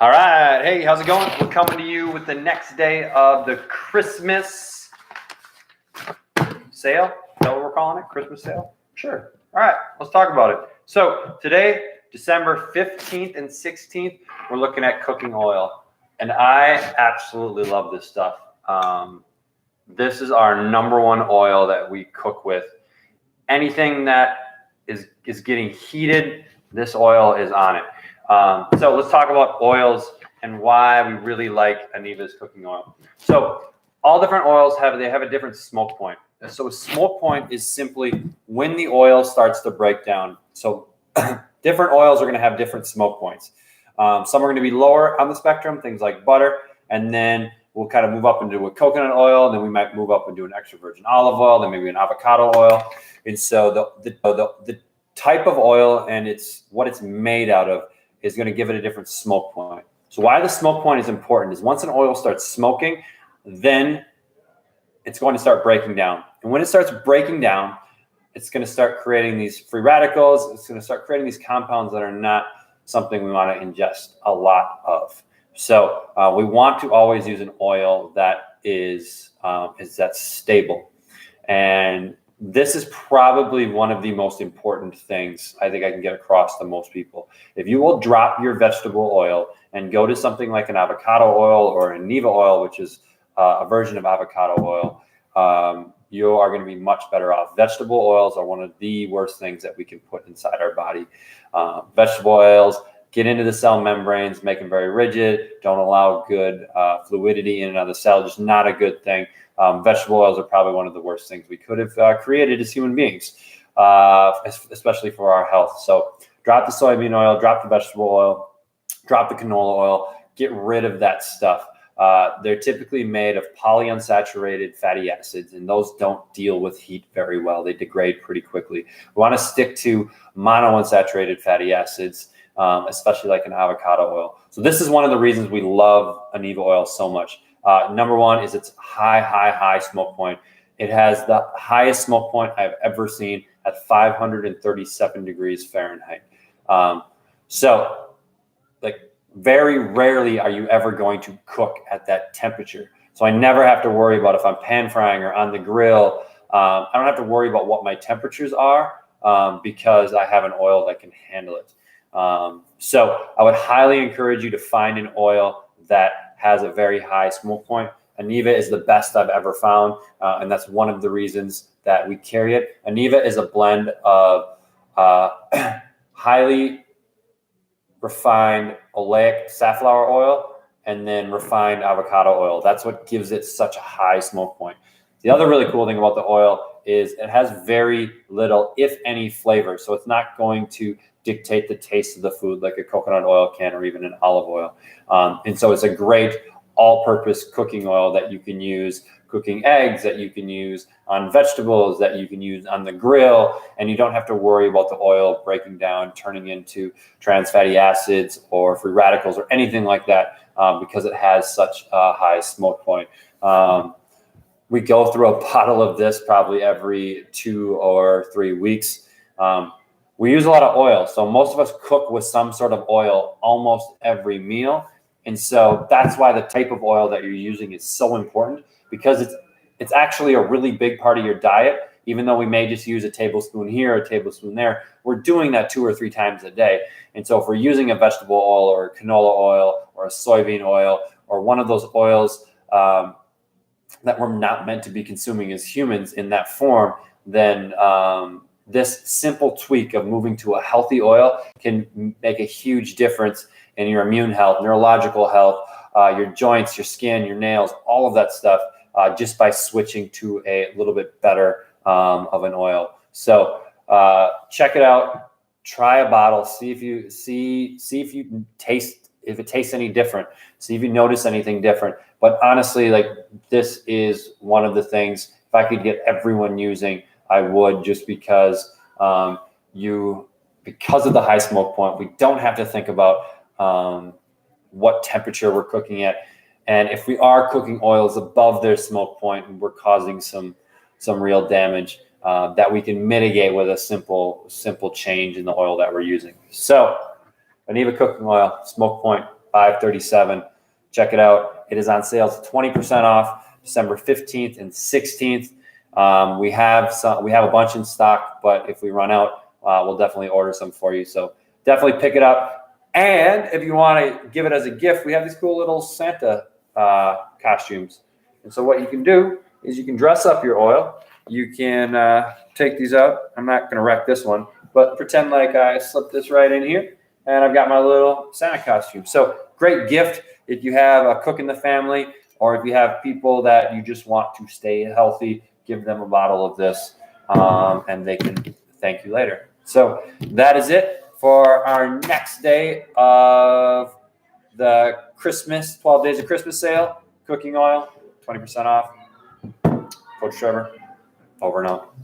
All right. Hey, how's it going? We're coming to you with the next day of the Christmas sale. Is that what we're calling it? Christmas sale? Sure. All right. Let's talk about it. So today, December 15th and 16th, we're looking at cooking oil. And I absolutely love this stuff. This is our number one oil that we cook with. Anything that is getting heated, this oil is on it. So let's talk about oils and why we really like Aniva's cooking oil. So all different oils have a different smoke point. So a smoke point is simply when the oil starts to break down. So different oils are going to have different smoke points. Some are going to be lower on the spectrum, things like butter, and then we'll kind of move up into a coconut oil, and then we might move up into an extra virgin olive oil, then maybe an avocado oil. And so the type of oil and what it's made out of is going to give it a different smoke point. So why the smoke point is important is once an oil starts smoking, then it's going to start breaking down. And when it starts breaking down, it's going to start creating these free radicals. It's going to start creating these compounds that are not something we want to ingest a lot of. So we want to always use an oil that is that stable. And this is probably one of the most important things I think I can get across to most people. If you will drop your vegetable oil and go to something like an avocado oil or an Aniva oil, which is a version of avocado oil, you are going to be much better off. Vegetable oils are one of the worst things that we can put inside our body. Vegetable oils get into the cell membranes, make them very rigid, don't allow good fluidity in and out of the cell, just not a good thing. Vegetable oils are probably one of the worst things we could have created as human beings, especially for our health. So drop the soybean oil, drop the vegetable oil, drop the canola oil, get rid of that stuff. They're typically made of polyunsaturated fatty acids, and those don't deal with heat very well. They degrade pretty quickly. We want to stick to monounsaturated fatty acids, especially like an avocado oil. So this is one of the reasons we love Aniva oil so much. Number one is its high smoke point. It has the highest smoke point I've ever seen at 537 degrees Fahrenheit. So like very rarely are you ever going to cook at that temperature. So I never have to worry about if I'm pan frying or on the grill. I don't have to worry about what my temperatures are because I have an oil that can handle it. So I would highly encourage you to find an oil that has a very high smoke point. Aniva is the best I've ever found, and that's one of the reasons that we carry it. Aniva is a blend of highly refined oleic safflower oil and then refined avocado oil. That's what gives it such a high smoke point. The other really cool thing about the oil is it has very little, if any, flavor. So it's not going to dictate the taste of the food like a coconut oil can or even an olive oil. And so it's a great all-purpose cooking oil that you can use cooking eggs, that you can use on vegetables, that you can use on the grill, and you don't have to worry about the oil breaking down, turning into trans fatty acids or free radicals or anything like that because it has such a high smoke point. We go through a bottle of this probably every 2 or 3 weeks. We use a lot of oil, so most of us cook with some sort of oil almost every meal. And so that's why the type of oil that you're using is so important, because it's actually a really big part of your diet. Even though we may just use a tablespoon here, a tablespoon there, we're doing that 2 or 3 times a day. And so if we're using a vegetable oil or a canola oil or a soybean oil or one of those oils that we're not meant to be consuming as humans in that form, then this simple tweak of moving to a healthy oil can make a huge difference in your immune health, neurological health, your joints, your skin, your nails, all of that stuff, just by switching to a little bit better of an oil. So check it out, try a bottle, see if you taste, if it tastes any different, see if you notice anything different. But honestly, like, this is one of the things, if I could get everyone using, I would, just because because of the high smoke point, we don't have to think about what temperature we're cooking at. And if we are cooking oils above their smoke point, we're causing some real damage that we can mitigate with a simple change in the oil that we're using. So Aniva cooking oil, smoke point $537. Check it out. It is on sale. It's 20% off December 15th and 16th. We have a bunch in stock, but if we run out, we'll definitely order some for you. So definitely pick it up. And if you want to give it as a gift, we have these cool little Santa costumes. And so what you can do is you can dress up your oil. You can take these out. I'm not going to wreck this one, but pretend like I slipped this right in here, and I've got my little Santa costume. So great gift if you have a cook in the family, or if you have people that you just want to stay healthy, give them a bottle of this, and they can thank you later. So that is it for our next day of the Christmas, 12 Days of Christmas sale. Cooking oil, 20% off. Coach Trevor, over and out.